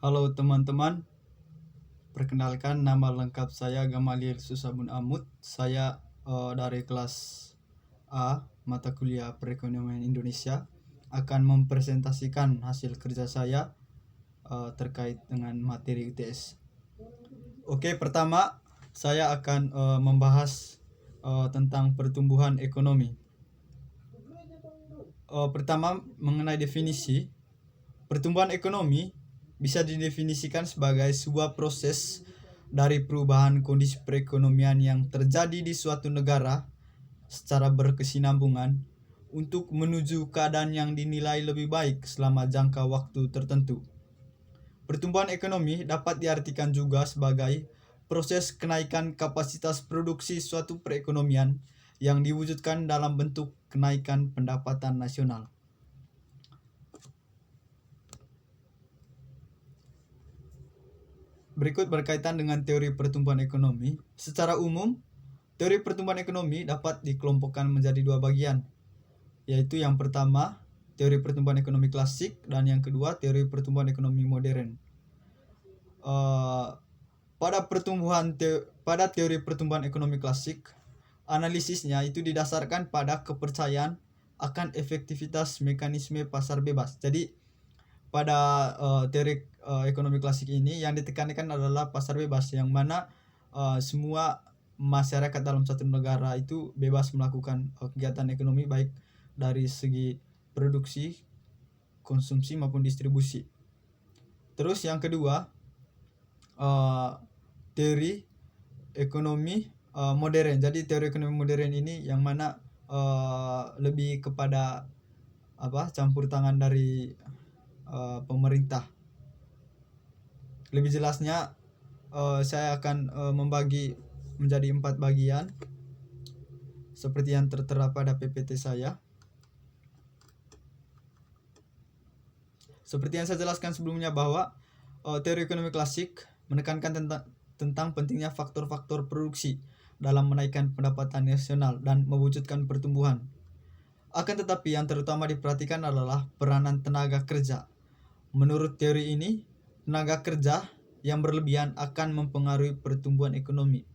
Halo teman-teman, perkenalkan nama lengkap saya Gamaliel Susabun Amut. Saya dari kelas A, mata kuliah Perekonomian Indonesia, akan mempresentasikan hasil kerja saya terkait dengan materi UTS. Oke, pertama saya akan membahas tentang pertumbuhan ekonomi. Pertama, mengenai definisi, pertumbuhan ekonomi bisa didefinisikan sebagai sebuah proses dari perubahan kondisi perekonomian yang terjadi di suatu negara secara berkesinambungan untuk menuju keadaan yang dinilai lebih baik selama jangka waktu tertentu. Pertumbuhan ekonomi dapat diartikan juga sebagai proses kenaikan kapasitas produksi suatu perekonomian yang diwujudkan dalam bentuk kenaikan pendapatan nasional. Berikut berkaitan dengan teori pertumbuhan ekonomi. Secara umum, teori pertumbuhan ekonomi dapat dikelompokkan menjadi dua bagian, yaitu yang pertama, teori pertumbuhan ekonomi klasik, dan yang kedua, teori pertumbuhan ekonomi modern. Pada teori pertumbuhan ekonomi klasik, analisisnya itu didasarkan pada kepercayaan akan efektivitas mekanisme pasar bebas. Jadi, pada teori ekonomi klasik ini yang ditekankan adalah pasar bebas, yang mana semua masyarakat dalam satu negara itu bebas melakukan kegiatan ekonomi, baik dari segi produksi, konsumsi maupun distribusi. Terus yang kedua, teori ekonomi modern. Jadi teori ekonomi modern ini yang mana lebih kepada campur tangan dari pemerintah. Lebih jelasnya saya akan membagi menjadi 4 bagian seperti yang tertera pada PPT saya. Seperti yang saya jelaskan sebelumnya bahwa teori ekonomi klasik menekankan tentang pentingnya faktor-faktor produksi dalam menaikkan pendapatan nasional dan mewujudkan pertumbuhan. Akan tetapi yang terutama diperhatikan adalah peranan tenaga kerja. Menurut teori ini, tenaga kerja yang berlebihan akan mempengaruhi pertumbuhan ekonomi.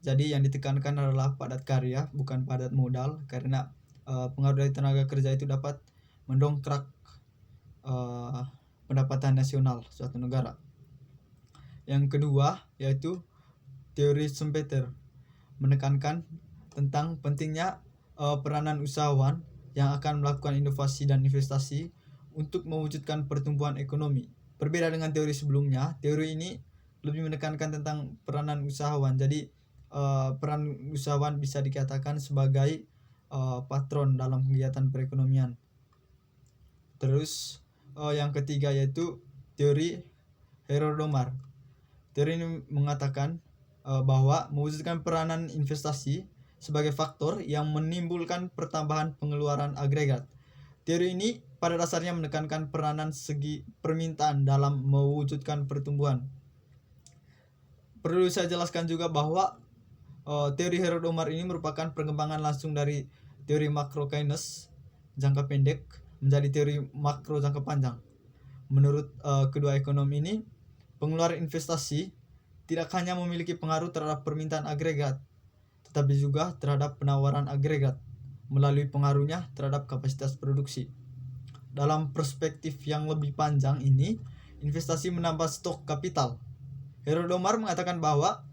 Jadi yang ditekankan adalah padat karya, bukan padat modal, karena pengaruh dari tenaga kerja itu dapat mendongkrak pendapatan nasional suatu negara. Yang kedua yaitu teori Schumpeter, menekankan tentang pentingnya peranan usahawan yang akan melakukan inovasi dan investasi untuk mewujudkan pertumbuhan ekonomi. Berbeda dengan teori sebelumnya, teori ini lebih menekankan tentang peranan usahawan. Jadi peran usahawan bisa dikatakan sebagai patron dalam kegiatan perekonomian. Terus yang ketiga yaitu teori Hrodomar. Teori ini mengatakan bahwa mewujudkan peranan investasi sebagai faktor yang menimbulkan pertambahan pengeluaran agregat. Teori ini pada dasarnya menekankan peranan segi permintaan dalam mewujudkan pertumbuhan. Perlu saya jelaskan juga bahwa teori Hrodomar ini merupakan perkembangan langsung dari teori makro Keynes jangka pendek menjadi teori makro jangka panjang. Menurut kedua ekonom ini, pengeluaran investasi tidak hanya memiliki pengaruh terhadap permintaan agregat, tetapi juga terhadap penawaran agregat melalui pengaruhnya terhadap kapasitas produksi. Dalam perspektif yang lebih panjang ini, investasi menambah stok kapital. Hrodomar mengatakan bahwa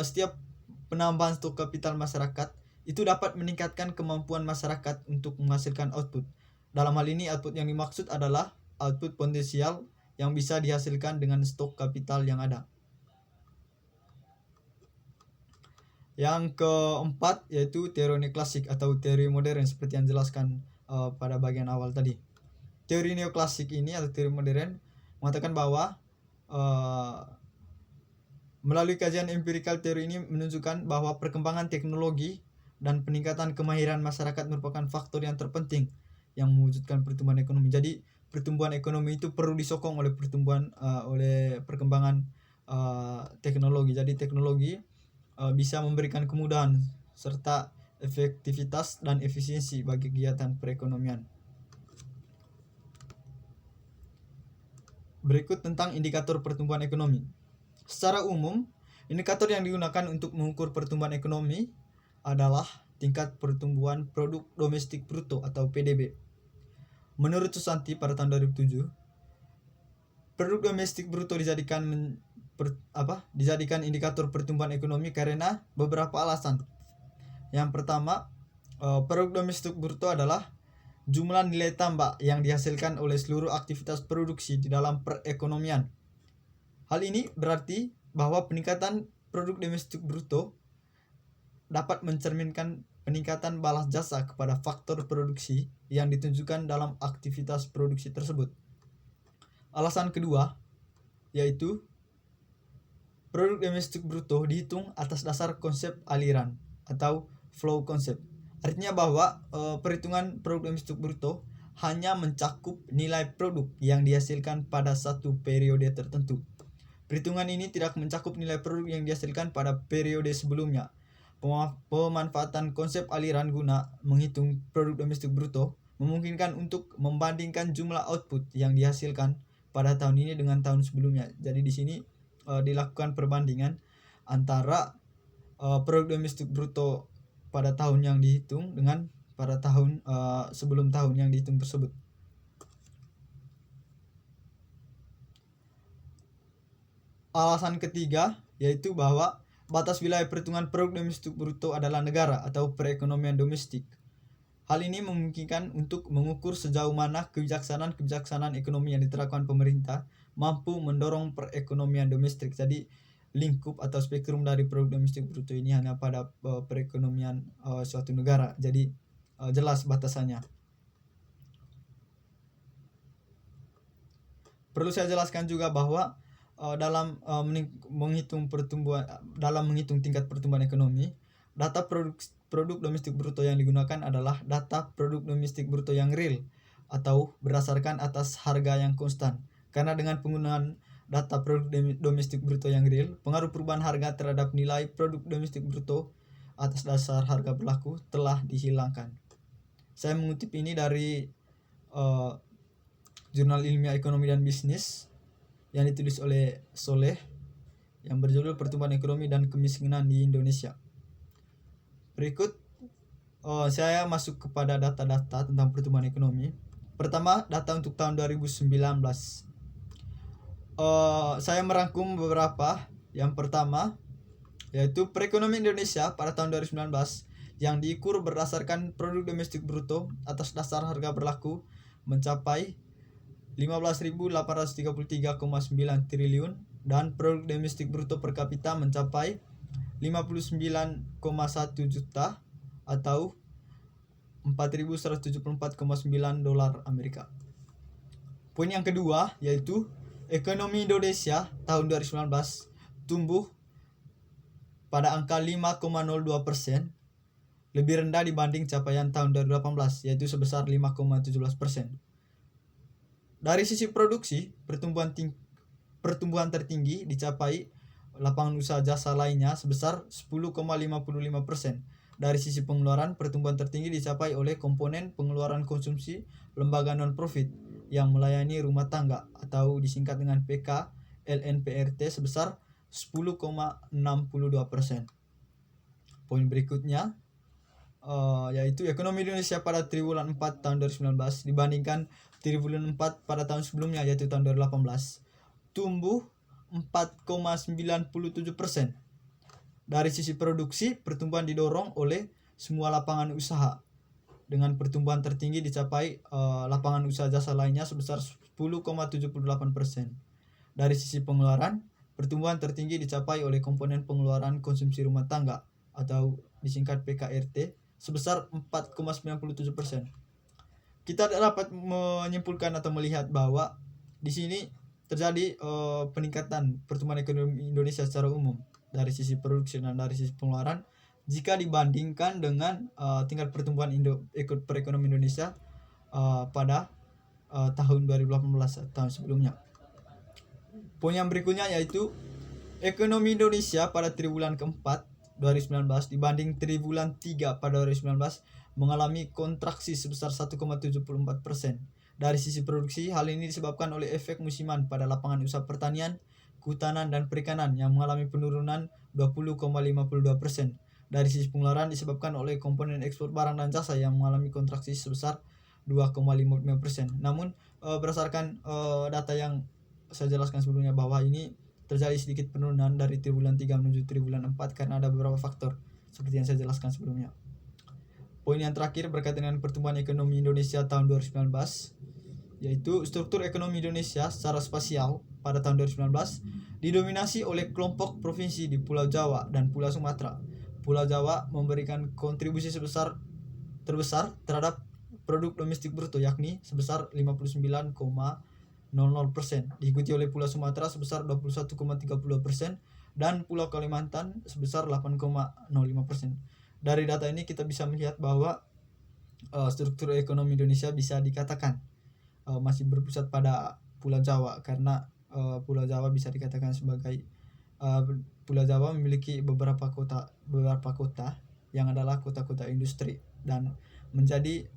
setiap penambahan stok kapital masyarakat itu dapat meningkatkan kemampuan masyarakat untuk menghasilkan output. Dalam hal ini, output yang dimaksud adalah output potensial yang bisa dihasilkan dengan stok kapital yang ada. Yang keempat yaitu teori neoklasik atau teori modern seperti yang jelaskan pada bagian awal tadi. Teori neoklasik ini atau teori modern mengatakan bahwa melalui kajian empirikal, teori ini menunjukkan bahwa perkembangan teknologi dan peningkatan kemahiran masyarakat merupakan faktor yang terpenting yang mewujudkan pertumbuhan ekonomi. Jadi pertumbuhan ekonomi itu perlu disokong oleh oleh perkembangan teknologi. Jadi teknologi bisa memberikan kemudahan serta efektivitas dan efisiensi bagi kegiatan perekonomian. Berikut tentang indikator pertumbuhan ekonomi. Secara umum, indikator yang digunakan untuk mengukur pertumbuhan ekonomi adalah tingkat pertumbuhan produk domestik bruto atau PDB. Menurut Susanti pada tahun 2007, produk domestik bruto dijadikan indikator pertumbuhan ekonomi karena beberapa alasan. Yang pertama, produk domestik bruto adalah jumlah nilai tambah yang dihasilkan oleh seluruh aktivitas produksi di dalam perekonomian. Hal ini berarti bahwa peningkatan produk domestik bruto dapat mencerminkan peningkatan balas jasa kepada faktor produksi yang ditunjukkan dalam aktivitas produksi tersebut. Alasan kedua, yaitu produk domestik bruto dihitung atas dasar konsep aliran atau flow concept. Artinya bahwa perhitungan produk domestik bruto hanya mencakup nilai produk yang dihasilkan pada satu periode tertentu. Perhitungan ini tidak mencakup nilai produk yang dihasilkan pada periode sebelumnya. Pemanfaatan konsep aliran guna menghitung produk domestik bruto memungkinkan untuk membandingkan jumlah output yang dihasilkan pada tahun ini dengan tahun sebelumnya. Jadi di sini dilakukan perbandingan antara produk domestik bruto pada tahun yang dihitung dengan pada tahun sebelum tahun yang dihitung tersebut. Alasan ketiga yaitu bahwa batas wilayah perhitungan produk domestik bruto adalah negara atau perekonomian domestik. Hal ini memungkinkan untuk mengukur sejauh mana kebijaksanaan ekonomi yang diterapkan pemerintah mampu mendorong perekonomian domestik. Jadi lingkup atau spektrum dari produk domestik bruto ini hanya pada perekonomian suatu negara. Jadi jelas batasannya. Perlu saya jelaskan juga bahwa dalam menghitung tingkat pertumbuhan ekonomi, data produk domestik bruto yang digunakan adalah data produk domestik bruto yang real atau berdasarkan atas harga yang konstan. Karena dengan penggunaan data produk domestik bruto yang real, pengaruh perubahan harga terhadap nilai produk domestik bruto atas dasar harga berlaku telah dihilangkan. Saya mengutip ini dari Jurnal Ilmiah Ekonomi dan Bisnis yang ditulis oleh Soleh yang berjudul Pertumbuhan Ekonomi dan Kemiskinan di Indonesia. Berikut saya masuk kepada data-data tentang pertumbuhan ekonomi. Pertama, data untuk tahun 2019. Saya merangkum beberapa. Yang pertama yaitu perekonomian Indonesia pada tahun 2019 yang diukur berdasarkan produk domestik bruto atas dasar harga berlaku mencapai 15.833,9 triliun dan produk domestik bruto per kapita mencapai 59,1 juta atau 4.174,9 dolar Amerika. Poin yang kedua yaitu ekonomi Indonesia tahun 2019 tumbuh pada angka 5,02%, lebih rendah dibanding capaian tahun 2018 yaitu sebesar 5,17%. Dari sisi produksi, pertumbuhan tertinggi dicapai lapangan usaha jasa lainnya sebesar 10,55%. Dari sisi pengeluaran, pertumbuhan tertinggi dicapai oleh komponen pengeluaran konsumsi lembaga non-profit yang melayani rumah tangga atau disingkat dengan PK LNPRT sebesar 10,62%. Poin berikutnya yaitu ekonomi Indonesia pada triwulan 4 tahun 2019 dibandingkan triwulan 4 pada tahun sebelumnya yaitu tahun 2018 tumbuh 4,97%. Dari sisi produksi, pertumbuhan didorong oleh semua lapangan usaha dengan pertumbuhan tertinggi dicapai lapangan usaha jasa lainnya sebesar 10,78%. Dari sisi pengeluaran, pertumbuhan tertinggi dicapai oleh komponen pengeluaran konsumsi rumah tangga atau disingkat PKRT sebesar 4,97%. Kita dapat menyimpulkan atau melihat bahwa di sini terjadi peningkatan pertumbuhan ekonomi Indonesia secara umum dari sisi produksi dan dari sisi pengeluaran jika dibandingkan dengan tingkat pertumbuhan perekonomian Indonesia pada tahun 2018 tahun sebelumnya. Poin yang berikutnya yaitu ekonomi Indonesia pada triwulan keempat 2019 dibanding triwulan 3 pada 2019 mengalami kontraksi sebesar 1,74%. Dari sisi produksi, hal ini disebabkan oleh efek musiman pada lapangan usaha pertanian, kehutanan, dan perikanan yang mengalami penurunan 20,52%. Dari sisi pengeluaran disebabkan oleh komponen ekspor barang dan jasa yang mengalami kontraksi sebesar 2,55%. Namun berdasarkan data yang saya jelaskan sebelumnya bahwa ini terjadi sedikit penurunan dari triwulan 3 menuju triwulan 4 karena ada beberapa faktor seperti yang saya jelaskan sebelumnya. Poin yang terakhir berkaitan dengan pertumbuhan ekonomi Indonesia tahun 2019, yaitu struktur ekonomi Indonesia secara spasial pada tahun 2019 didominasi oleh kelompok provinsi di Pulau Jawa dan Pulau Sumatera. Pulau Jawa memberikan kontribusi terbesar terhadap produk domestik bruto yakni sebesar 59,00%, diikuti oleh Pulau Sumatera sebesar 21,32% dan Pulau Kalimantan sebesar 8,05%. Dari data ini kita bisa melihat bahwa struktur ekonomi Indonesia bisa dikatakan masih berpusat pada Pulau Jawa karena Pulau Jawa bisa dikatakan sebagai Pulau Jawa memiliki beberapa kota yang adalah kota-kota industri dan menjadi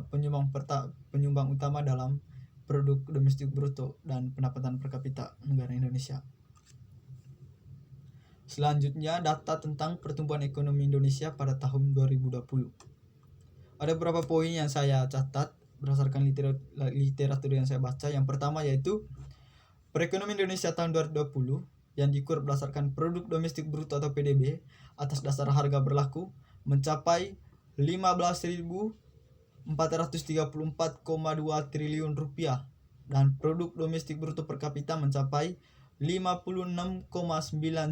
penyumbang utama dalam produk domestik bruto dan pendapatan per kapita negara Indonesia. Selanjutnya, data tentang pertumbuhan ekonomi Indonesia pada tahun 2020. Ada beberapa poin yang saya catat berdasarkan literatur yang saya baca. Yang pertama yaitu perekonomian Indonesia tahun 2020 yang diukur berdasarkan produk domestik bruto atau PDB atas dasar harga berlaku mencapai 15.434,2 triliun rupiah dan produk domestik bruto per kapita mencapai 56,9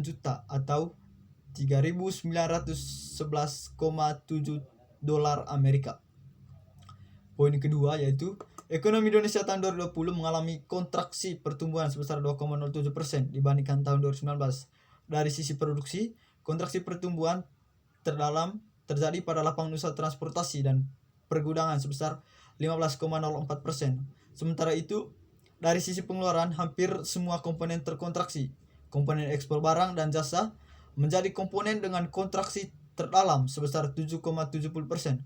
juta atau 3.911,7 dolar Amerika. Poin kedua yaitu ekonomi Indonesia tahun 2020 mengalami kontraksi pertumbuhan sebesar 2,07% dibandingkan tahun 2019. Dari sisi produksi, kontraksi pertumbuhan terdalam terjadi pada lapangan usaha transportasi dan pergudangan sebesar 15,04%. Sementara itu, dari sisi pengeluaran, hampir semua komponen terkontraksi. Komponen ekspor barang dan jasa menjadi komponen dengan kontraksi terdalam sebesar 7,70%.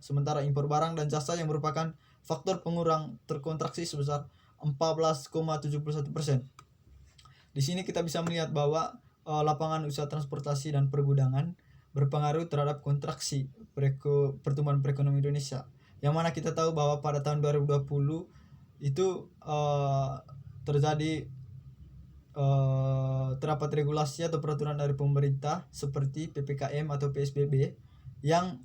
Sementara impor barang dan jasa yang merupakan faktor pengurang terkontraksi sebesar 14,71%. Di sini kita bisa melihat bahwa lapangan usaha transportasi dan pergudangan berpengaruh terhadap kontraksi pertumbuhan perekonomian Indonesia. Yang mana kita tahu bahwa pada tahun 2020 itu terjadi terdapat regulasi atau peraturan dari pemerintah seperti PPKM atau PSBB yang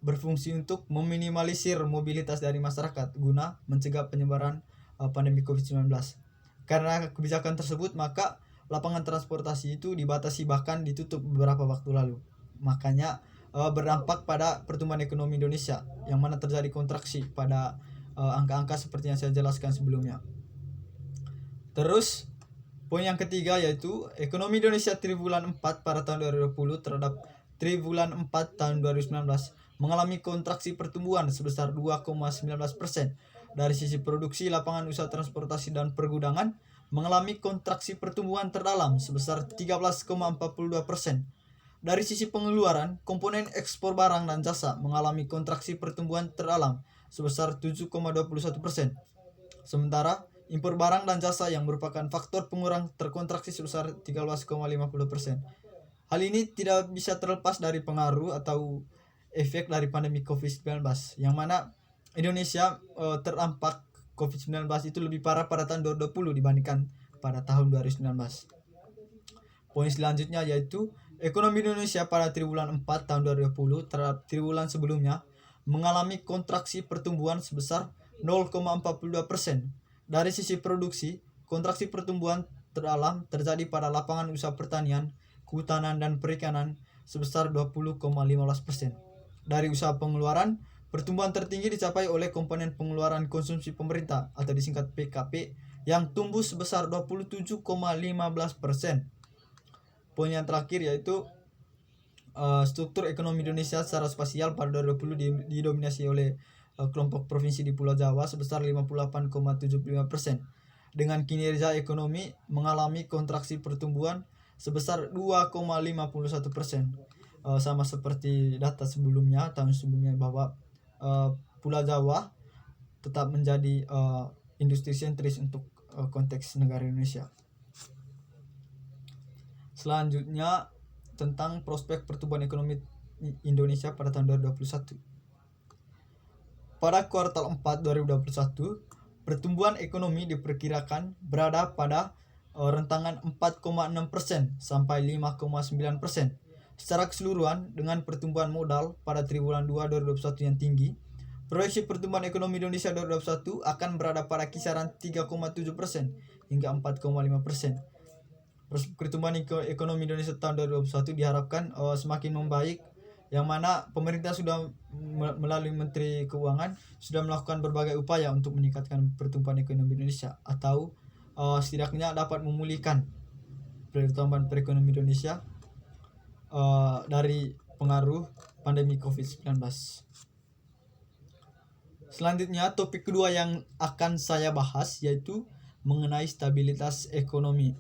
berfungsi untuk meminimalisir mobilitas dari masyarakat guna mencegah penyebaran pandemi COVID-19. Karena kebijakan tersebut, maka lapangan transportasi itu dibatasi bahkan ditutup beberapa waktu lalu. Makanya berdampak pada pertumbuhan ekonomi Indonesia yang mana terjadi kontraksi pada angka-angka seperti yang saya jelaskan sebelumnya. Terus poin yang ketiga yaitu ekonomi Indonesia triwulan 4 pada tahun 2020 terhadap triwulan 4 tahun 2019 mengalami kontraksi pertumbuhan sebesar 2,19%. Dari sisi produksi, lapangan usaha transportasi dan pergudangan mengalami kontraksi pertumbuhan terdalam sebesar 13,42%. Dari sisi pengeluaran, komponen ekspor barang dan jasa mengalami kontraksi pertumbuhan terdalam sebesar 7,21%. Sementara impor barang dan jasa yang merupakan faktor pengurang terkontraksi sebesar 13,50%. Hal ini tidak bisa terlepas dari pengaruh atau efek dari pandemi COVID-19, yang mana Indonesia terdampak COVID-19 itu lebih parah pada tahun 2020 dibandingkan pada tahun 2019. Poin selanjutnya yaitu ekonomi Indonesia pada triwulan 4 tahun 2020 terhadap triwulan sebelumnya mengalami kontraksi pertumbuhan sebesar 0,42%. Dari sisi produksi, kontraksi pertumbuhan terdalam terjadi pada lapangan usaha pertanian, kehutanan, dan perikanan sebesar 20,15%. Dari usaha pengeluaran, pertumbuhan tertinggi dicapai oleh komponen pengeluaran konsumsi pemerintah atau disingkat PKP yang tumbuh sebesar 27,15%. Poin yang terakhir yaitu struktur ekonomi Indonesia secara spasial pada 2020 didominasi oleh kelompok provinsi di Pulau Jawa sebesar 58,75%. Dengan kinerja ekonomi mengalami kontraksi pertumbuhan sebesar 2,51%. Sama seperti data sebelumnya, tahun sebelumnya bahwa Pulau Jawa tetap menjadi industri sentris untuk konteks negara Indonesia. Selanjutnya tentang prospek pertumbuhan ekonomi Indonesia pada tahun 2021. Pada kuartal 4 2021, pertumbuhan ekonomi diperkirakan berada pada rentangan 4,6% sampai 5,9%. Secara keseluruhan, dengan pertumbuhan modal pada triwulan 2 2021 yang tinggi, proyeksi pertumbuhan ekonomi Indonesia 2021 akan berada pada kisaran 3,7% hingga 4,5%. Pertumbuhan ekonomi Indonesia tahun 2021 diharapkan semakin membaik, yang mana pemerintah sudah melalui Menteri Keuangan sudah melakukan berbagai upaya untuk meningkatkan pertumbuhan ekonomi Indonesia, atau setidaknya dapat memulihkan pertumbuhan perekonomian Indonesia dari pengaruh pandemi COVID-19. Selanjutnya, topik kedua yang akan saya bahas yaitu mengenai stabilitas ekonomi.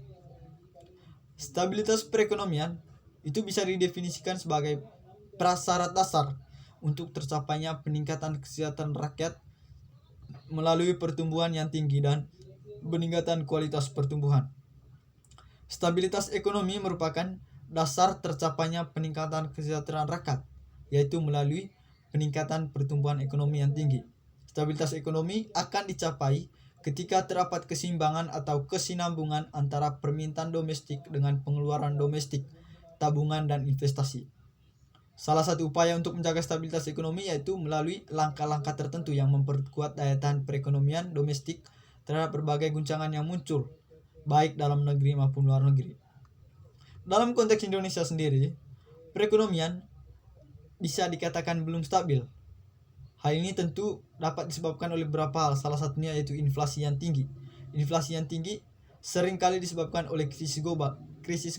Stabilitas perekonomian itu bisa didefinisikan sebagai prasyarat dasar untuk tercapainya peningkatan kesejahteraan rakyat melalui pertumbuhan yang tinggi dan peningkatan kualitas pertumbuhan. Stabilitas ekonomi merupakan dasar tercapainya peningkatan kesejahteraan rakyat, yaitu melalui peningkatan pertumbuhan ekonomi yang tinggi. Stabilitas ekonomi akan dicapai ketika terdapat keseimbangan atau kesinambungan antara permintaan domestik dengan pengeluaran domestik, tabungan, dan investasi. Salah satu upaya untuk menjaga stabilitas ekonomi yaitu melalui langkah-langkah tertentu yang memperkuat daya tahan perekonomian domestik terhadap berbagai guncangan yang muncul, baik dalam negeri maupun luar negeri. Dalam konteks Indonesia sendiri, perekonomian bisa dikatakan belum stabil. Hal ini tentu dapat disebabkan oleh beberapa hal, salah satunya yaitu inflasi yang tinggi. Inflasi yang tinggi seringkali disebabkan oleh krisis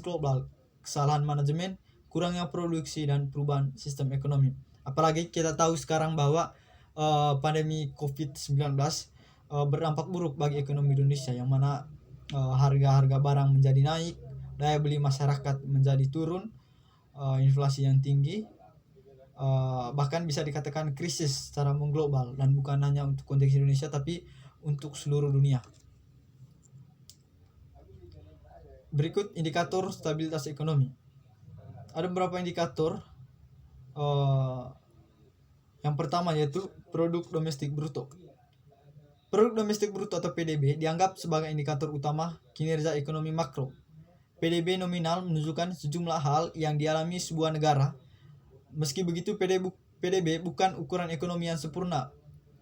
global, kesalahan manajemen, kurangnya produksi, dan perubahan sistem ekonomi. Apalagi kita tahu sekarang bahwa pandemi COVID-19 berdampak buruk bagi ekonomi Indonesia, yang mana harga-harga barang menjadi naik, daya beli masyarakat menjadi turun, inflasi yang tinggi, bahkan bisa dikatakan krisis secara mengglobal, dan bukan hanya untuk konteks Indonesia tapi untuk seluruh dunia. Berikut indikator stabilitas ekonomi. Ada beberapa indikator. Yang pertama yaitu produk domestik bruto. Produk domestik bruto atau PDB dianggap sebagai indikator utama kinerja ekonomi makro. PDB nominal menunjukkan sejumlah hal yang dialami sebuah negara. Meski begitu, PDB bukan ukuran ekonomi yang sempurna.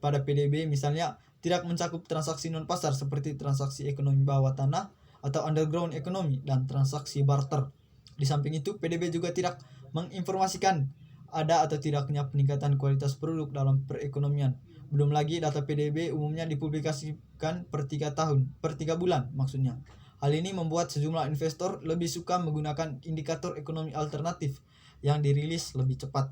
Pada PDB misalnya tidak mencakup transaksi non-pasar seperti transaksi ekonomi bawah tanah atau underground ekonomi dan transaksi barter. Di samping itu, PDB juga tidak menginformasikan ada atau tidaknya peningkatan kualitas produk dalam perekonomian. Belum lagi data PDB umumnya dipublikasikan per 3 bulan maksudnya. Hal ini membuat sejumlah investor lebih suka menggunakan indikator ekonomi alternatif yang dirilis lebih cepat.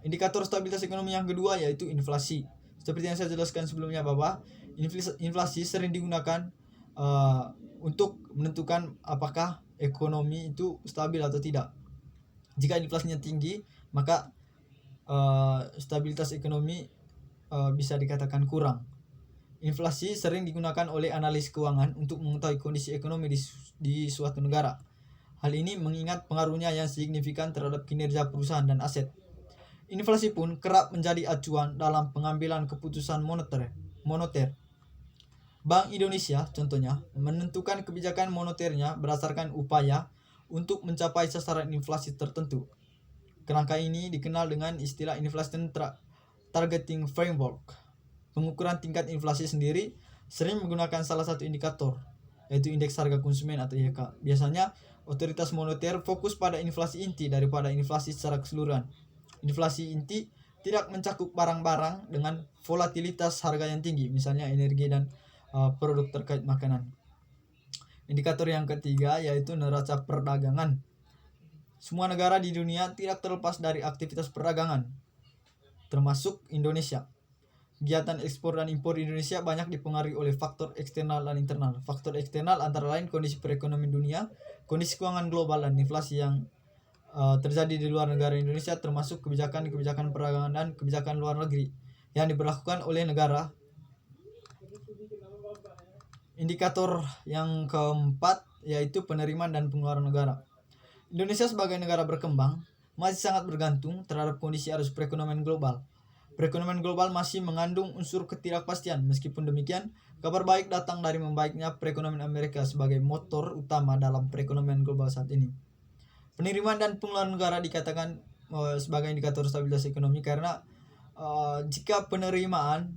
Indikator stabilitas ekonomi yang kedua yaitu inflasi. Seperti yang saya jelaskan sebelumnya bahwa inflasi sering digunakan untuk menentukan apakah ekonomi itu stabil atau tidak. Jika inflasinya tinggi, maka stabilitas ekonomi bisa dikatakan kurang. Inflasi sering digunakan oleh analis keuangan untuk mengetahui kondisi ekonomi di suatu negara. Hal ini mengingat pengaruhnya yang signifikan terhadap kinerja perusahaan dan aset. Inflasi pun kerap menjadi acuan dalam pengambilan keputusan moneter. Bank Indonesia contohnya menentukan kebijakan moneternya berdasarkan upaya untuk mencapai sasaran inflasi tertentu. Kerangka ini dikenal dengan istilah Inflation Targeting Framework. Pengukuran tingkat inflasi sendiri sering menggunakan salah satu indikator, yaitu indeks harga konsumen atau IHK. Biasanya otoritas moneter fokus pada inflasi inti daripada inflasi secara keseluruhan. Inflasi inti tidak mencakup barang-barang dengan volatilitas harga yang tinggi, misalnya energi dan produk terkait makanan. Indikator yang ketiga yaitu neraca perdagangan. Semua negara di dunia tidak terlepas dari aktivitas perdagangan, termasuk Indonesia. Kegiatan ekspor dan impor di Indonesia banyak dipengaruhi oleh faktor eksternal dan internal. Faktor eksternal antara lain kondisi perekonomian dunia, kondisi keuangan global, dan inflasi yang terjadi di luar negara Indonesia, termasuk kebijakan perdagangan dan kebijakan luar negeri yang diberlakukan oleh negara Indikator yang keempat yaitu penerimaan dan pengeluaran negara. Indonesia sebagai negara berkembang masih sangat bergantung terhadap kondisi arus perekonomian global. Perekonomian global masih mengandung unsur ketidakpastian. Meskipun demikian, kabar baik datang dari membaiknya perekonomian Amerika sebagai motor utama dalam perekonomian global saat ini. Penerimaan dan pengeluaran negara dikatakan sebagai indikator stabilitas ekonomi karena jika penerimaan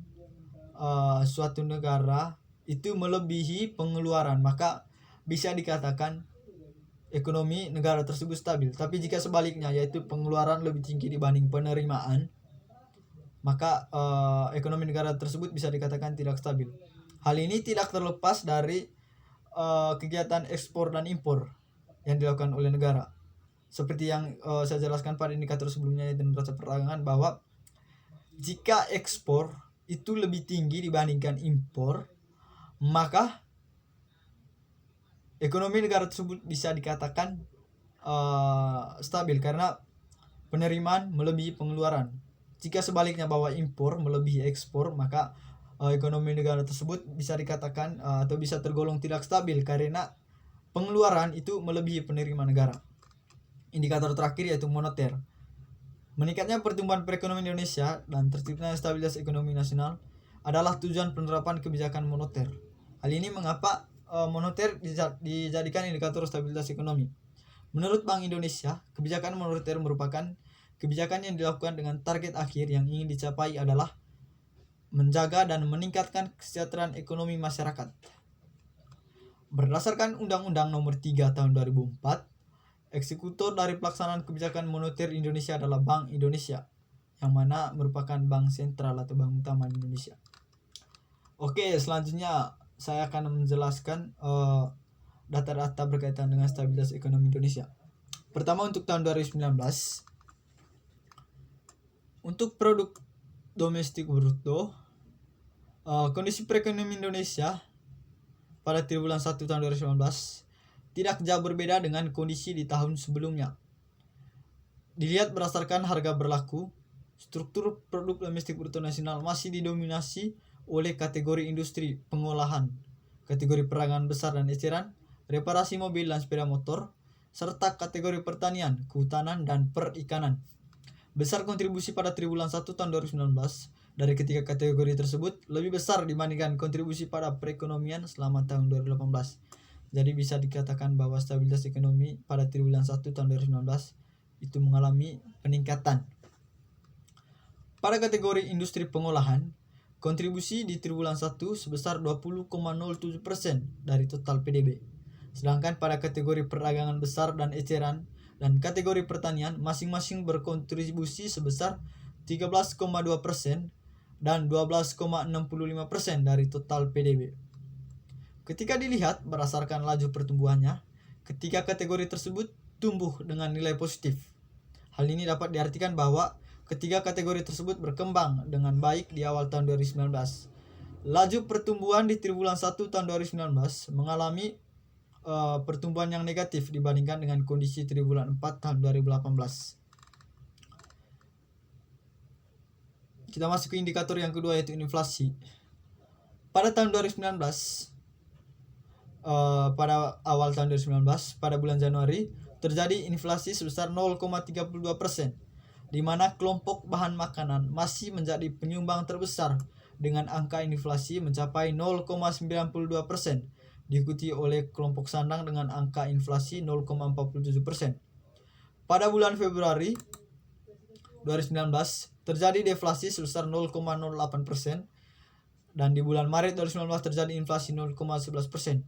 suatu negara itu melebihi pengeluaran, maka bisa dikatakan ekonomi negara tersebut stabil. Tapi jika sebaliknya, yaitu pengeluaran lebih tinggi dibanding penerimaan, maka ekonomi negara tersebut bisa dikatakan tidak stabil. Hal ini tidak terlepas dari kegiatan ekspor dan impor yang dilakukan oleh negara. Seperti yang saya jelaskan pada indikator sebelumnya yaitu neraca perdagangan, bahwa jika ekspor itu lebih tinggi dibandingkan impor, maka ekonomi negara tersebut bisa dikatakan stabil karena penerimaan melebihi pengeluaran. Jika sebaliknya bahwa impor melebihi ekspor, maka ekonomi negara tersebut bisa dikatakan atau bisa tergolong tidak stabil karena pengeluaran itu melebihi penerimaan negara. Indikator terakhir yaitu moneter. Meningkatnya pertumbuhan perekonomian Indonesia dan terciptanya stabilitas ekonomi nasional adalah tujuan penerapan kebijakan moneter. Hal ini mengapa moneter dijadikan indikator stabilitas ekonomi. Menurut Bank Indonesia, kebijakan moneter merupakan kebijakan yang dilakukan dengan target akhir yang ingin dicapai adalah menjaga dan meningkatkan kesejahteraan ekonomi masyarakat. Berdasarkan Undang-Undang Nomor 3 Tahun 2004, eksekutor dari pelaksanaan kebijakan moneter Indonesia adalah Bank Indonesia, yang mana merupakan bank sentral atau bank utama di Indonesia. Oke, selanjutnya saya akan menjelaskan data-data berkaitan dengan stabilitas ekonomi Indonesia. Pertama, untuk tahun 2019, untuk produk domestik bruto, kondisi perekonomian Indonesia pada triwulan 1 tahun 2019 tidak jauh berbeda dengan kondisi di tahun sebelumnya. Dilihat berdasarkan harga berlaku, struktur produk domestik bruto nasional masih didominasi oleh kategori industri pengolahan, kategori perdagangan besar dan eceran, reparasi mobil dan sepeda motor, serta kategori pertanian, kehutanan, dan perikanan. Besar kontribusi pada triwulan 1 tahun 2019 dari ketiga kategori tersebut lebih besar dibandingkan kontribusi pada perekonomian selama tahun 2018. Jadi bisa dikatakan bahwa stabilitas ekonomi pada triwulan 1 tahun 2019 itu mengalami peningkatan. Pada kategori industri pengolahan, kontribusi di triwulan 1 sebesar 20,07% dari total PDB. Sedangkan pada kategori perdagangan besar dan eceran dan kategori pertanian masing-masing berkontribusi sebesar 13,2% dan 12,65% dari total PDB. Ketika dilihat berdasarkan laju pertumbuhannya, ketiga kategori tersebut tumbuh dengan nilai positif. Hal ini dapat diartikan bahwa ketiga kategori tersebut berkembang dengan baik di awal tahun 2019. Laju pertumbuhan di triwulan 1 tahun 2019 mengalami pertumbuhan yang negatif dibandingkan dengan kondisi triwulan 4 tahun 2018. Kita masuk ke indikator yang kedua yaitu inflasi. Pada tahun 2019, pada awal tahun 2019, pada bulan Januari, terjadi inflasi sebesar 0,32%, di mana kelompok bahan makanan masih menjadi penyumbang terbesar dengan angka inflasi mencapai 0,92%, diikuti oleh kelompok sandang dengan angka inflasi 0,47%. Pada bulan Februari 2019, terjadi deflasi sebesar 0,08%, dan di bulan Maret 2019 terjadi inflasi 0,11%.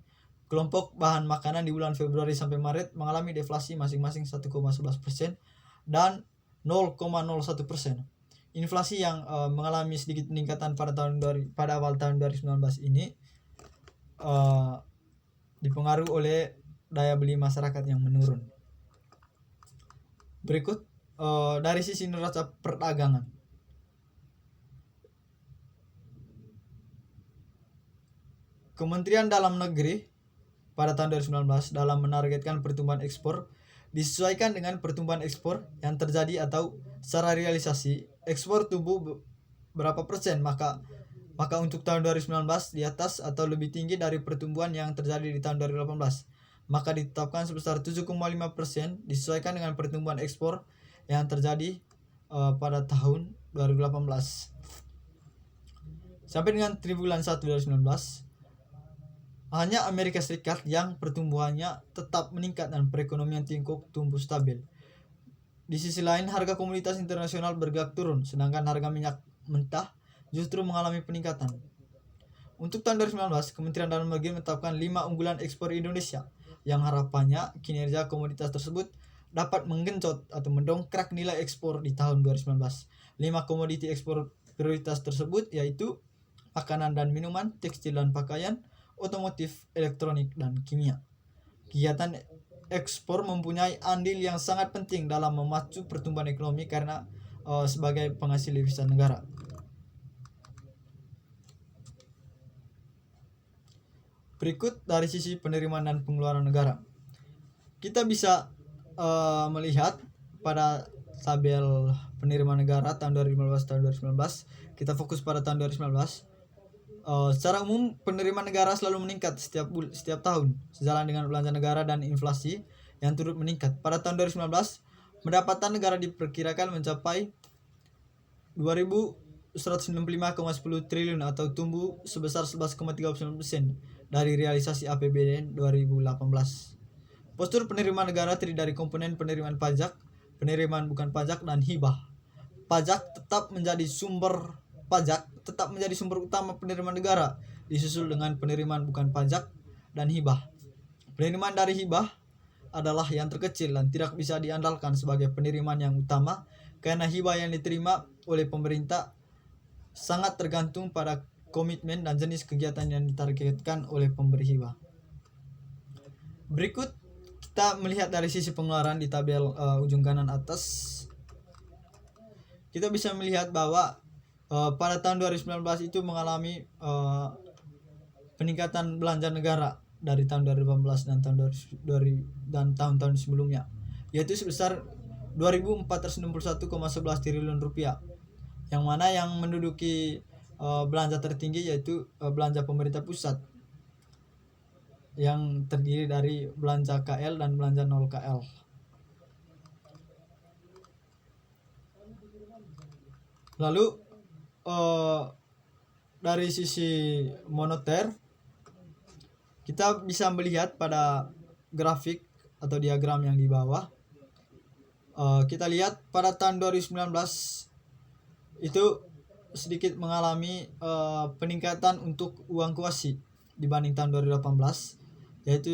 Kelompok bahan makanan di bulan Februari sampai Maret mengalami deflasi masing-masing 1,11% dan 0,01%. Inflasi yang mengalami sedikit peningkatan pada awal tahun 2019 ini dipengaruhi oleh daya beli masyarakat yang menurun. Berikut dari sisi neraca perdagangan. Kementerian Dalam Negeri pada tahun 2019 dalam menargetkan pertumbuhan ekspor disesuaikan dengan pertumbuhan ekspor yang terjadi atau secara realisasi ekspor tumbuh berapa persen, maka Maka untuk tahun 2019 di atas atau lebih tinggi dari pertumbuhan yang terjadi di tahun 2018. Maka ditetapkan sebesar 7,5% disesuaikan dengan pertumbuhan ekspor yang terjadi pada tahun 2018. Sampai dengan triwulan 1 2019, hanya Amerika Serikat yang pertumbuhannya tetap meningkat dan perekonomian Tiongkok tumbuh stabil. Di sisi lain, harga komoditas internasional bergerak turun, sedangkan harga minyak mentah justru mengalami peningkatan. Untuk tahun 2019, Kementerian Dalam Negeri menetapkan 5 unggulan ekspor Indonesia, yang harapannya kinerja komoditas tersebut dapat menggenjot atau mendongkrak nilai ekspor di tahun 2019. 5 komoditi ekspor prioritas tersebut yaitu makanan dan minuman, tekstil dan pakaian, otomotif, elektronik, dan kimia. Kegiatan ekspor mempunyai andil yang sangat penting dalam memacu pertumbuhan ekonomi karena sebagai penghasil devisa negara. Berikut dari sisi penerimaan dan pengeluaran negara. Kita bisa melihat pada tabel penerimaan negara tahun 2015 tahun 2019. Kita fokus pada tahun 2019. Secara umum penerimaan negara selalu meningkat setiap tahun sejalan dengan belanja negara dan inflasi yang turut meningkat. Pada tahun 2019 pendapatan negara diperkirakan mencapai 2.165,10 triliun atau tumbuh sebesar 11,39% dari realisasi APBN 2018. Postur penerimaan negara terdiri dari komponen penerimaan pajak, penerimaan bukan pajak, dan hibah. Pajak tetap menjadi sumber utama penerimaan negara, disusul dengan penerimaan bukan pajak dan hibah. Penerimaan dari hibah adalah yang terkecil dan tidak bisa diandalkan sebagai penerimaan yang utama karena hibah yang diterima oleh pemerintah sangat tergantung pada komitmen dan jenis kegiatan yang ditargetkan oleh pemberi hibah. Berikut kita melihat dari sisi pengeluaran di tabel ujung kanan atas. Kita bisa melihat bahwa pada tahun 2019 itu mengalami peningkatan belanja negara dari tahun 2018 dan tahun-tahun sebelumnya, yaitu sebesar 2.461,11 triliun rupiah, yang mana yang menduduki belanja tertinggi yaitu belanja pemerintah pusat yang terdiri dari belanja KL dan belanja non KL. Lalu dari sisi moneter kita bisa melihat pada grafik atau diagram yang di bawah. Kita lihat pada tahun 2019 itu sedikit mengalami peningkatan untuk uang kuasi dibanding tahun 2018, yaitu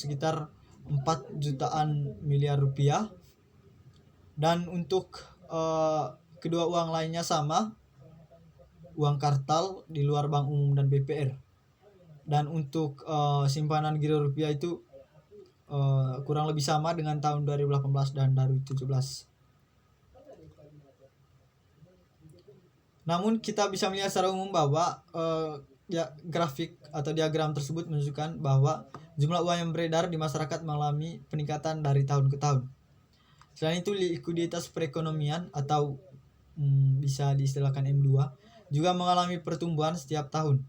sekitar 4 jutaan miliar rupiah, dan untuk kedua uang lainnya sama, uang kartal di luar bank umum dan BPR. Dan untuk simpanan giro rupiah itu kurang lebih sama dengan tahun 2018 dan 2017. Namun kita bisa melihat secara umum bahwa grafik atau diagram tersebut menunjukkan bahwa jumlah uang yang beredar di masyarakat mengalami peningkatan dari tahun ke tahun. Selain itu, likuiditas perekonomian atau bisa diistilahkan M2 juga mengalami pertumbuhan setiap tahun.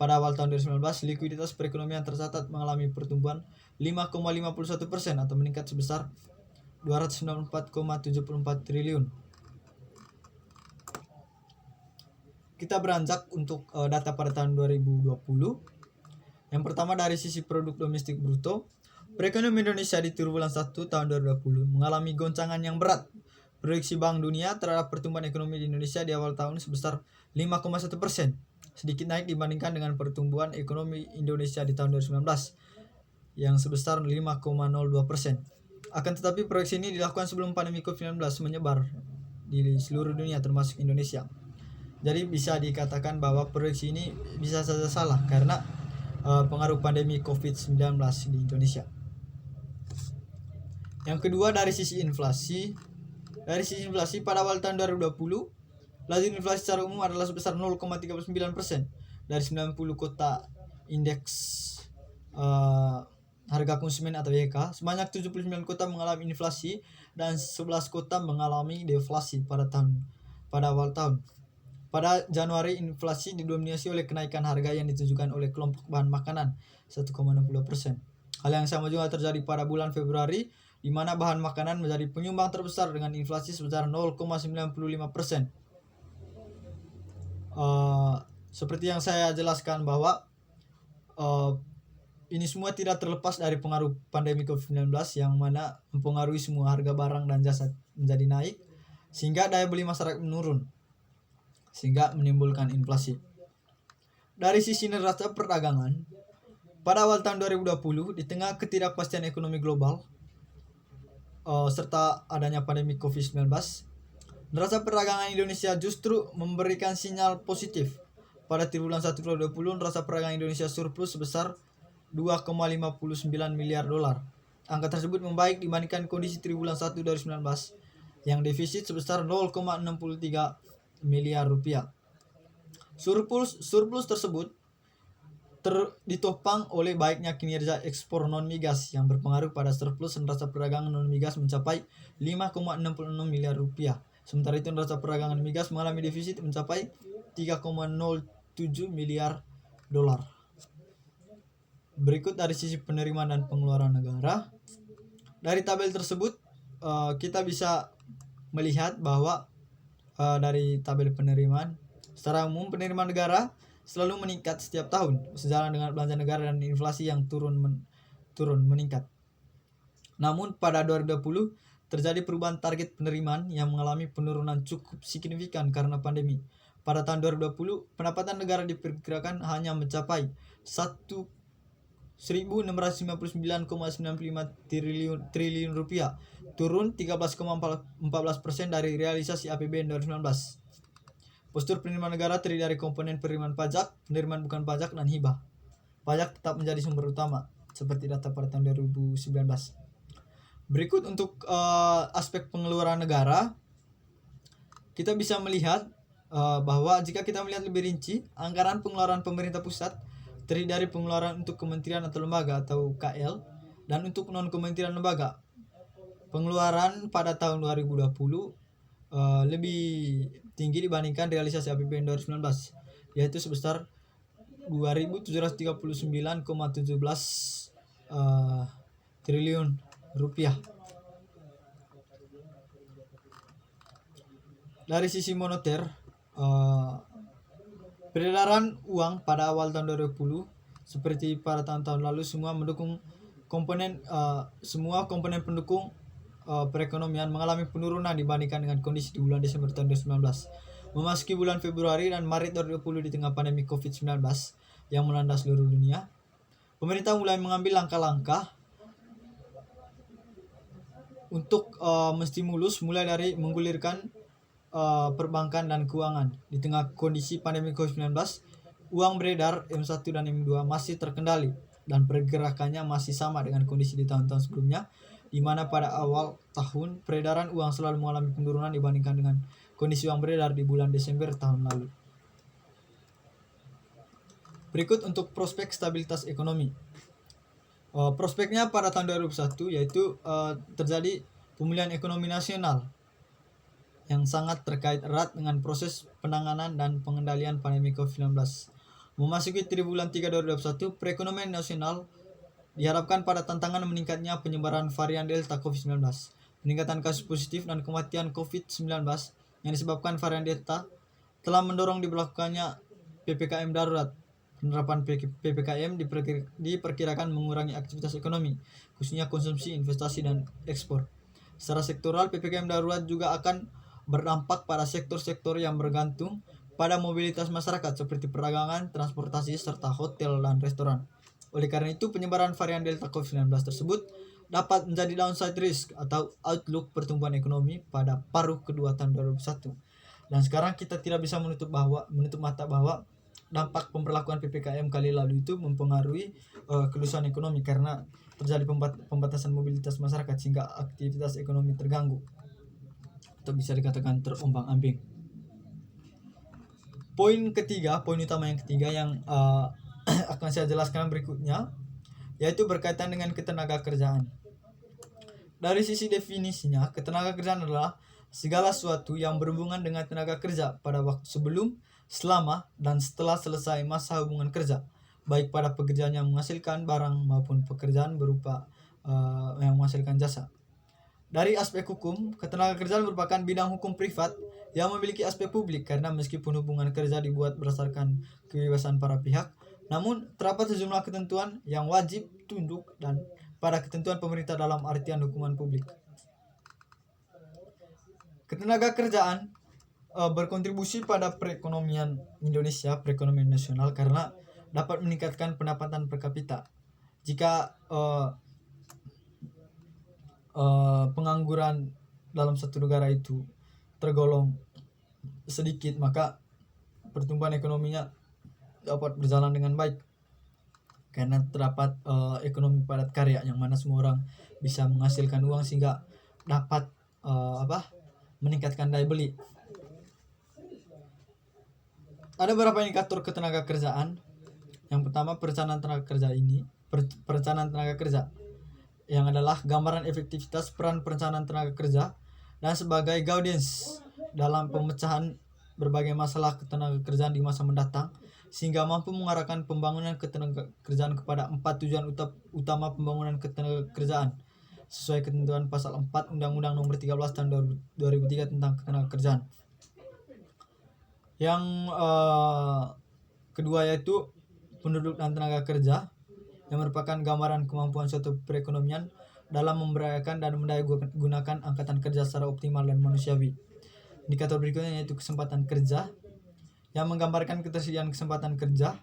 Pada awal tahun 2019, likuiditas perekonomian tercatat mengalami pertumbuhan 5,51% atau meningkat sebesar 294,74 triliun. Kita beranjak untuk data pada tahun 2020. Yang pertama dari sisi produk domestik bruto, perekonomian Indonesia di triwulan 1 tahun 2020 mengalami goncangan yang berat. Proyeksi Bank Dunia terhadap pertumbuhan ekonomi di Indonesia di awal tahun sebesar 5,1%, sedikit naik dibandingkan dengan pertumbuhan ekonomi Indonesia di tahun 2019 yang sebesar 5,02%. Akan tetapi proyeksi ini dilakukan sebelum pandemi COVID-19 menyebar di seluruh dunia termasuk Indonesia. Jadi bisa dikatakan bahwa proyeksi ini bisa saja salah karena pengaruh pandemi COVID-19 di Indonesia. Yang kedua dari sisi inflasi. Dari sisi inflasi pada awal tahun 2020, laju inflasi secara umum adalah sebesar 0,39% dari 90 kota indeks harga konsumen atau YK. Sebanyak 79 kota mengalami inflasi dan 11 kota mengalami deflasi pada awal tahun. Pada Januari, inflasi didominasi oleh kenaikan harga yang ditunjukkan oleh kelompok bahan makanan 1,60%. Hal yang sama juga terjadi pada bulan Februari, di mana bahan makanan menjadi penyumbang terbesar dengan inflasi sebesar 0,95%. Seperti yang saya jelaskan bahwa ini semua tidak terlepas dari pengaruh pandemi COVID-19 yang mana mempengaruhi semua harga barang dan jasa menjadi naik, sehingga daya beli masyarakat menurun, sehingga menimbulkan inflasi. Dari sisi neraca perdagangan, pada awal tahun 2020, di tengah ketidakpastian ekonomi global serta adanya pandemi COVID-19, neraca perdagangan Indonesia justru memberikan sinyal positif. Pada triwulan 1 2020, neraca perdagangan Indonesia surplus sebesar 2,59 miliar dolar. Angka tersebut membaik dibandingkan kondisi triwulan 1 2019 yang defisit sebesar 0,63 miliar rupiah. Surplus tersebut ditopang oleh baiknya kinerja ekspor non-migas yang berpengaruh pada surplus neraca perdagangan non-migas mencapai 5,66 miliar rupiah. Sementara itu neraca perdagangan migas mengalami defisit mencapai 3,07 miliar dolar. Berikut dari sisi penerimaan dan pengeluaran negara. Dari tabel tersebut kita bisa melihat bahwa dari tabel penerimaan, secara umum penerimaan negara selalu meningkat setiap tahun sejalan dengan belanja negara dan inflasi yang turun meningkat. Namun pada 2020 terjadi perubahan target penerimaan yang mengalami penurunan cukup signifikan karena pandemi. Pada tahun 2020 pendapatan negara diperkirakan hanya mencapai 1.659,95 triliun rupiah, turun 13,14% dari realisasi APBN 2019. Postur penerimaan negara terdiri dari komponen penerimaan pajak, penerimaan bukan pajak, dan hibah. Pajak tetap menjadi sumber utama, seperti data pada tahun 2019. Berikut untuk aspek pengeluaran negara, kita bisa melihat bahwa jika kita melihat lebih rinci, anggaran pengeluaran pemerintah pusat terdiri dari pengeluaran untuk kementerian atau lembaga atau KL dan untuk non-kementerian lembaga. Pengeluaran pada tahun 2020 lebih tinggi dibandingkan realisasi APBN 2019, yaitu sebesar 2.739,17 triliun rupiah. Dari sisi moneter, peredaran uang pada awal tahun 2020 seperti pada tahun-tahun lalu semua komponen pendukung perekonomian mengalami penurunan dibandingkan dengan kondisi di bulan Desember tahun 2019. Memasuki bulan Februari dan Maret 2020 di tengah pandemi COVID-19 yang melanda seluruh dunia, pemerintah mulai mengambil langkah-langkah untuk menstimulus, mulai dari menggulirkan perbankan dan keuangan. Di tengah kondisi pandemi COVID-19, uang beredar M1 dan M2 masih terkendali dan pergerakannya masih sama dengan kondisi di tahun-tahun sebelumnya, di mana pada awal tahun peredaran uang selalu mengalami penurunan dibandingkan dengan kondisi uang beredar di bulan Desember tahun lalu. Berikut untuk prospek stabilitas ekonomi. Prospeknya pada tahun 2021 yaitu terjadi pemulihan ekonomi nasional yang sangat terkait erat dengan proses penanganan dan pengendalian pandemi COVID-19. Memasuki triwulan 3 2021, perekonomian nasional diharapkan pada tantangan meningkatnya penyebaran varian Delta COVID-19. Peningkatan kasus positif dan kematian COVID-19 yang disebabkan varian Delta telah mendorong diberlakukannya PPKM darurat. Penerapan PPKM diperkirakan mengurangi aktivitas ekonomi, khususnya konsumsi, investasi, dan ekspor. Secara sektoral, PPKM darurat juga akan berdampak pada sektor-sektor yang bergantung pada mobilitas masyarakat seperti perdagangan, transportasi, serta hotel dan restoran. Oleh karena itu, penyebaran varian Delta COVID-19 tersebut dapat menjadi downside risk atau outlook pertumbuhan ekonomi pada paruh kedua tahun 2021. Dan sekarang kita tidak bisa menutup mata bahwa dampak pemberlakuan PPKM kali lalu itu mempengaruhi keluasan ekonomi karena terjadi pembatasan mobilitas masyarakat sehingga aktivitas ekonomi terganggu atau bisa dikatakan terombang-ambing. Poin utama yang ketiga yang akan saya jelaskan berikutnya yaitu berkaitan dengan ketenaga kerjaan. Dari sisi definisinya, ketenaga kerjaan adalah segala sesuatu yang berhubungan dengan tenaga kerja pada waktu sebelum, selama, dan setelah selesai masa hubungan kerja, baik pada pekerjaan yang menghasilkan barang maupun pekerjaan berupa yang menghasilkan jasa. Dari aspek hukum, ketenagakerjaan merupakan bidang hukum privat yang memiliki aspek publik karena meskipun hubungan kerja dibuat berdasarkan kebebasan para pihak, namun terdapat sejumlah ketentuan yang wajib tunduk dan pada ketentuan pemerintah dalam artian hukuman publik. Ketenagakerjaan berkontribusi pada perekonomian Indonesia, perekonomian nasional karena dapat meningkatkan pendapatan per kapita. Jika pengangguran dalam satu negara itu tergolong sedikit, maka pertumbuhan ekonominya dapat berjalan dengan baik karena terdapat ekonomi padat karya yang mana semua orang bisa menghasilkan uang sehingga dapat meningkatkan daya beli. Ada beberapa indikator ketenagakerjaan. Yang pertama, perencanaan tenaga kerja yang adalah gambaran efektivitas peran perencanaan tenaga kerja dan sebagai guidance dalam pemecahan berbagai masalah ketenagakerjaan di masa mendatang sehingga mampu mengarahkan pembangunan ketenagakerjaan kepada 4 tujuan utama pembangunan ketenagakerjaan sesuai ketentuan pasal 4 Undang-Undang Nomor 13 Tahun 2003 tentang ketenagakerjaan. Yang kedua yaitu penduduk dan tenaga kerja yang merupakan gambaran kemampuan suatu perekonomian dalam memberdayakan dan mendayagunakan angkatan kerja secara optimal dan manusiawi. Indikator berikutnya yaitu kesempatan kerja yang menggambarkan ketersediaan kesempatan kerja.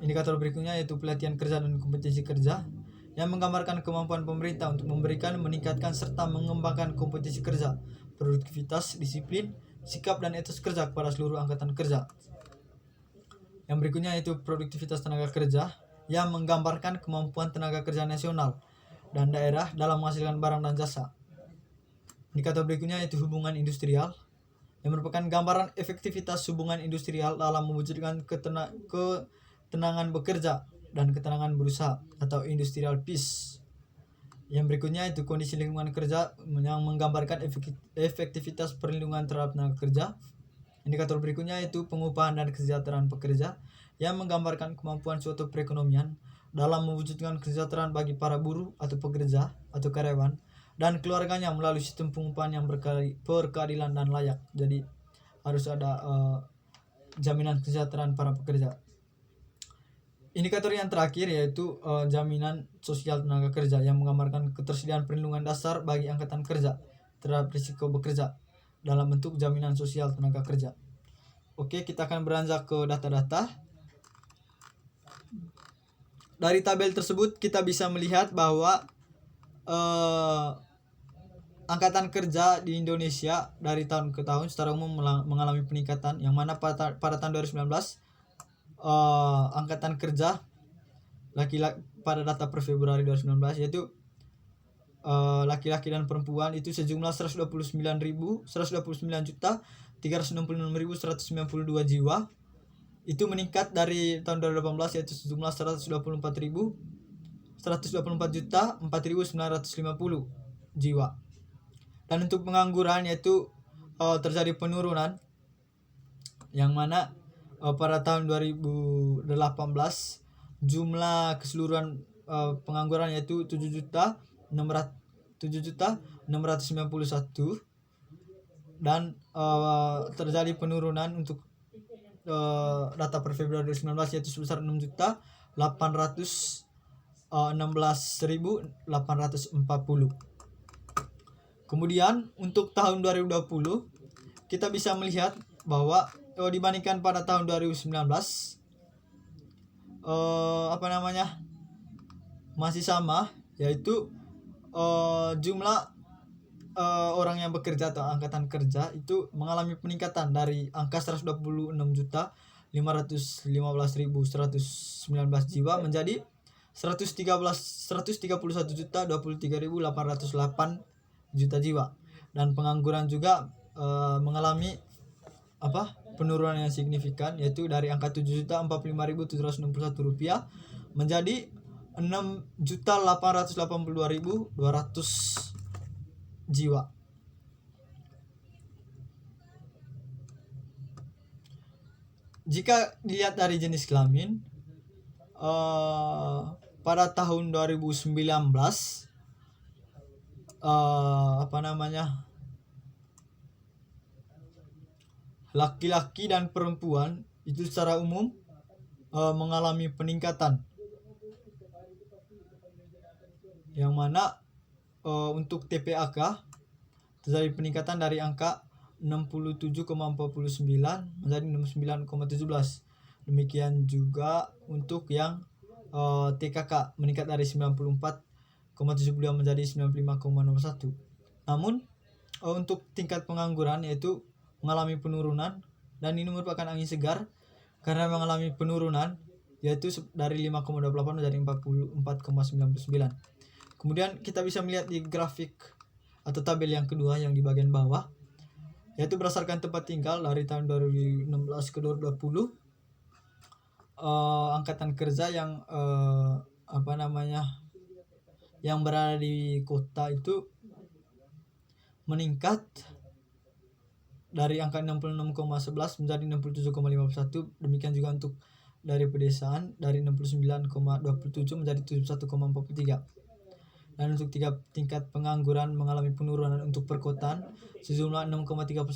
Indikator berikutnya yaitu pelatihan kerja dan kompetensi kerja yang menggambarkan kemampuan pemerintah untuk memberikan, meningkatkan, serta mengembangkan kompetensi kerja, produktivitas, disiplin, sikap, dan etos kerja kepada seluruh angkatan kerja. Yang berikutnya yaitu produktivitas tenaga kerja yang menggambarkan kemampuan tenaga kerja nasional dan daerah dalam menghasilkan barang dan jasa. Indikator berikutnya yaitu hubungan industrial yang merupakan gambaran efektivitas hubungan industrial dalam mewujudkan ketenangan bekerja dan ketenangan berusaha atau industrial peace. Yang berikutnya itu kondisi lingkungan kerja yang menggambarkan efektivitas perlindungan terhadap tenaga kerja. Indikator berikutnya yaitu pengupahan dan kesejahteraan pekerja yang menggambarkan kemampuan suatu perekonomian dalam mewujudkan kesejahteraan bagi para buruh atau pekerja atau karyawan dan keluarganya melalui sistem pengupahan yang berkeadilan dan layak. Jadi harus ada jaminan kesejahteraan para pekerja. Indikator yang terakhir yaitu jaminan sosial tenaga kerja yang menggambarkan ketersediaan perlindungan dasar bagi angkatan kerja terhadap risiko bekerja dalam bentuk jaminan sosial tenaga kerja. Oke, kita akan beranjak ke data-data. Dari tabel tersebut kita bisa melihat bahwa angkatan kerja di Indonesia dari tahun ke tahun secara umum mengalami peningkatan, yang mana pada tahun 2019 angkatan kerja laki-laki pada data per Februari 2019 yaitu laki-laki dan perempuan itu sejumlah 129.366.192 jiwa. Itu meningkat dari tahun 2018 yaitu sejumlah 124.450 jiwa. Dan untuk pengangguran yaitu terjadi penurunan, yang mana pada tahun 2018 jumlah keseluruhan pengangguran yaitu 7.691 dan terjadi penurunan untuk data per Februari 2019 yaitu sebesar 6.816.840. Kemudian untuk tahun 2020 kita bisa melihat bahwa dibandingkan pada tahun 2019 masih sama, yaitu jumlah orang yang bekerja atau angkatan kerja itu mengalami peningkatan dari angka 126.515.119 jiwa menjadi 131.023.808 juta jiwa. Dan pengangguran juga mengalami penurunan yang signifikan, yaitu dari angka 7.045.761 rupiah menjadi 6.882.200 jiwa. Jika dilihat dari jenis kelamin, pada tahun 2019 laki-laki dan perempuan itu secara umum mengalami peningkatan, yang mana untuk TPAK terjadi peningkatan dari angka 67,49 menjadi 69,17. Demikian juga untuk yang TKK meningkat dari 94,72 menjadi 95,01. Namun untuk tingkat pengangguran yaitu mengalami penurunan, dan ini merupakan angin segar karena mengalami penurunan yaitu dari 5,28 menjadi 44,99. Kemudian kita bisa melihat di grafik atau tabel yang kedua yang di bagian bawah, yaitu berdasarkan tempat tinggal dari tahun 2016 ke 2020, angkatan kerja yang yang berada di kota itu meningkat dari angka 66,11 menjadi 67,51. Demikian juga untuk dari pedesaan dari 69,27 menjadi 71,43. Dan untuk tingkat pengangguran mengalami penurunan untuk perkotaan sejumlah 6,31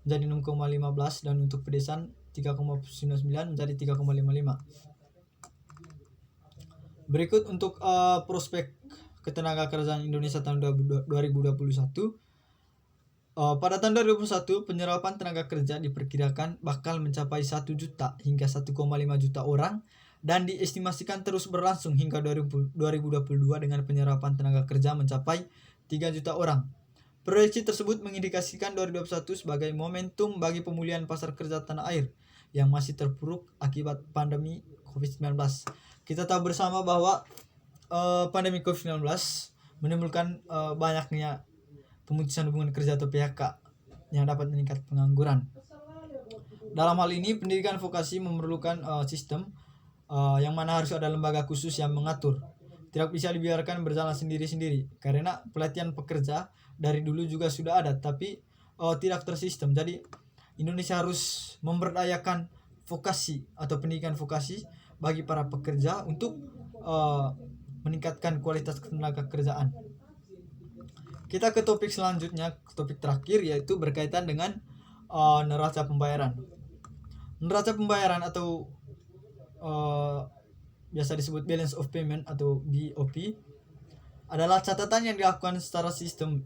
menjadi 6,15, dan untuk pedesaan 3,99 menjadi 3,55. Berikut untuk prospek ketenaga kerjaan Indonesia tahun 2021. Pada tahun 2021 penyerapan tenaga kerja diperkirakan bakal mencapai 1 juta hingga 1,5 juta orang, dan diestimasikan terus berlangsung hingga 2022 dengan penyerapan tenaga kerja mencapai 3 juta orang. Proyeksi tersebut mengindikasikan 2021 sebagai momentum bagi pemulihan pasar kerja tanah air yang masih terpuruk akibat pandemi COVID-19. Kita tahu bersama bahwa pandemi COVID-19 menimbulkan banyaknya pemutusan hubungan kerja atau PHK yang dapat meningkatkan pengangguran. Dalam hal ini, pendidikan vokasi memerlukan sistem yang mana harus ada lembaga khusus yang mengatur. Tidak bisa dibiarkan berjalan sendiri-sendiri, karena pelatihan pekerja dari dulu juga sudah ada, tapi tidak tersistem. Jadi Indonesia harus memberdayakan vokasi atau pendidikan vokasi bagi para pekerja untuk meningkatkan kualitas tenaga kerjaan. Kita ke topik selanjutnya, topik terakhir, yaitu berkaitan dengan neraca pembayaran. Neraca pembayaran atau biasa disebut balance of payment atau BOP adalah catatan yang dilakukan secara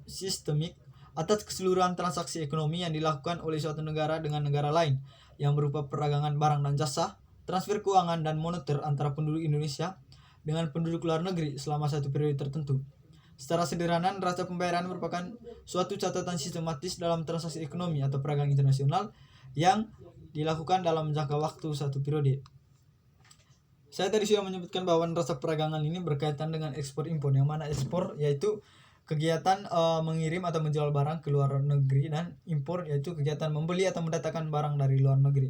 sistemik atas keseluruhan transaksi ekonomi yang dilakukan oleh suatu negara dengan negara lain yang berupa perdagangan barang dan jasa, transfer keuangan dan moneter antara penduduk Indonesia dengan penduduk luar negeri selama satu periode tertentu. Secara sederhana, neraca pembayaran merupakan suatu catatan sistematis dalam transaksi ekonomi atau perdagangan internasional yang dilakukan dalam jangka waktu satu periode. Saya tadi sudah menyebutkan bahwa neraca perdagangan ini berkaitan dengan ekspor impor, yang mana ekspor yaitu kegiatan mengirim atau menjual barang ke luar negeri, dan impor yaitu kegiatan membeli atau mendatangkan barang dari luar negeri.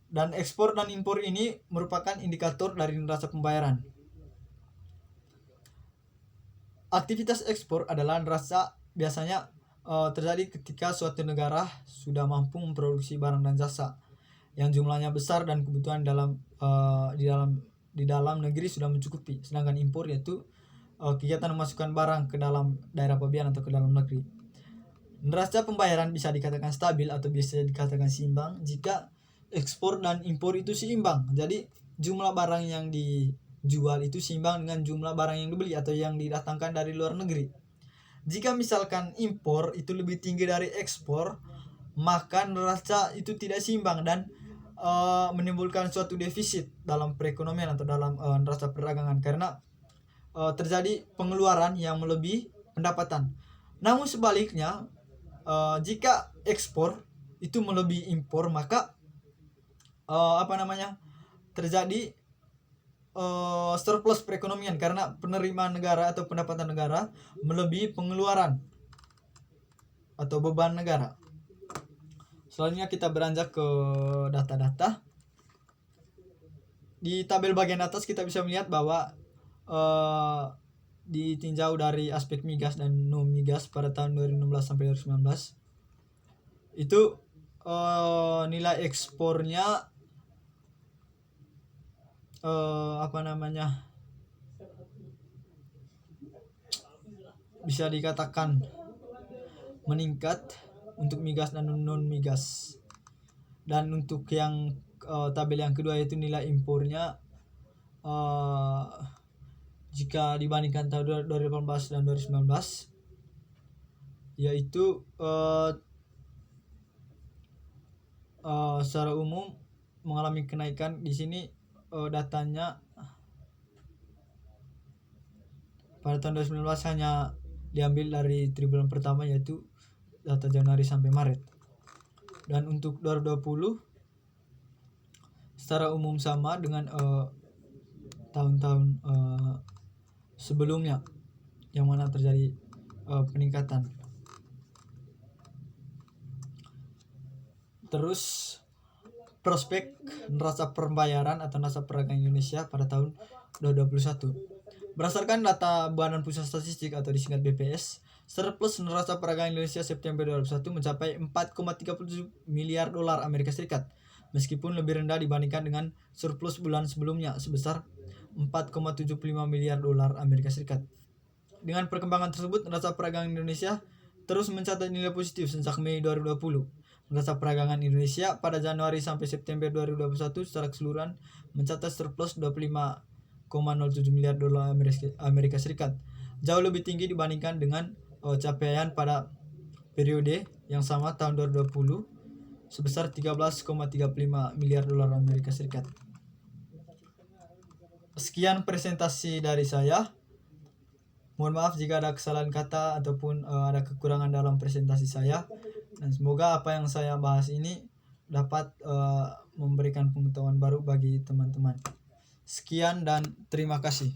Dan ekspor dan impor ini merupakan indikator dari neraca pembayaran. Aktivitas ekspor adalah neraca biasanya terjadi ketika suatu negara sudah mampu memproduksi barang dan jasa yang jumlahnya besar dan kebutuhan di dalam negeri sudah mencukupi. Sedangkan impor yaitu kegiatan memasukkan barang ke dalam daerah pabean atau ke dalam negeri. Neraca pembayaran bisa dikatakan stabil atau bisa dikatakan seimbang jika ekspor dan impor itu seimbang. Jadi jumlah barang yang dijual itu seimbang dengan jumlah barang yang dibeli atau yang didatangkan dari luar negeri. Jika misalkan impor itu lebih tinggi dari ekspor, maka neraca itu tidak seimbang dan menimbulkan suatu defisit dalam perekonomian atau dalam neraca perdagangan, karena terjadi pengeluaran yang melebihi pendapatan. Namun sebaliknya, jika ekspor itu melebihi impor, maka terjadi surplus perekonomian karena penerimaan negara atau pendapatan negara melebihi pengeluaran atau beban negara. Selanjutnya kita beranjak ke data-data. Di tabel bagian atas kita bisa melihat bahwa ditinjau dari aspek migas dan non migas pada tahun 2016 sampai 2019 itu nilai ekspornya apa namanya, bisa dikatakan meningkat untuk migas dan non migas. Dan untuk yang tabel yang kedua yaitu nilai impornya, jika dibandingkan tahun 2018 dan 2019 yaitu secara umum mengalami kenaikan. Di sini datanya pada tahun 2019 hanya diambil dari triwulan pertama yaitu data Januari sampai Maret. Dan untuk 2020 secara umum sama dengan tahun-tahun sebelumnya yang mana terjadi peningkatan. Terus prospek neraca pembayaran atau neraca perdagangan Indonesia pada tahun 2021. Berdasarkan data Badan Pusat Statistik atau disingkat BPS, surplus neraca perdagangan Indonesia September 2021 mencapai 4,37 miliar dolar Amerika Serikat, meskipun lebih rendah dibandingkan dengan surplus bulan sebelumnya sebesar 4,75 miliar dolar Amerika Serikat. Dengan perkembangan tersebut, neraca perdagangan Indonesia terus mencatat nilai positif sejak Mei 2020. Neraca perdagangan Indonesia pada Januari sampai September 2021 secara keseluruhan mencatat surplus 25,07 miliar dolar Amerika Serikat, jauh lebih tinggi dibandingkan dengan capaian pada periode yang sama tahun 2020 sebesar 13,35 miliar dolar Amerika Serikat. Sekian presentasi dari saya. Mohon maaf jika ada kesalahan kata ataupun ada kekurangan dalam presentasi saya. Dan semoga apa yang saya bahas ini dapat memberikan pengetahuan baru bagi teman-teman. Sekian dan terima kasih.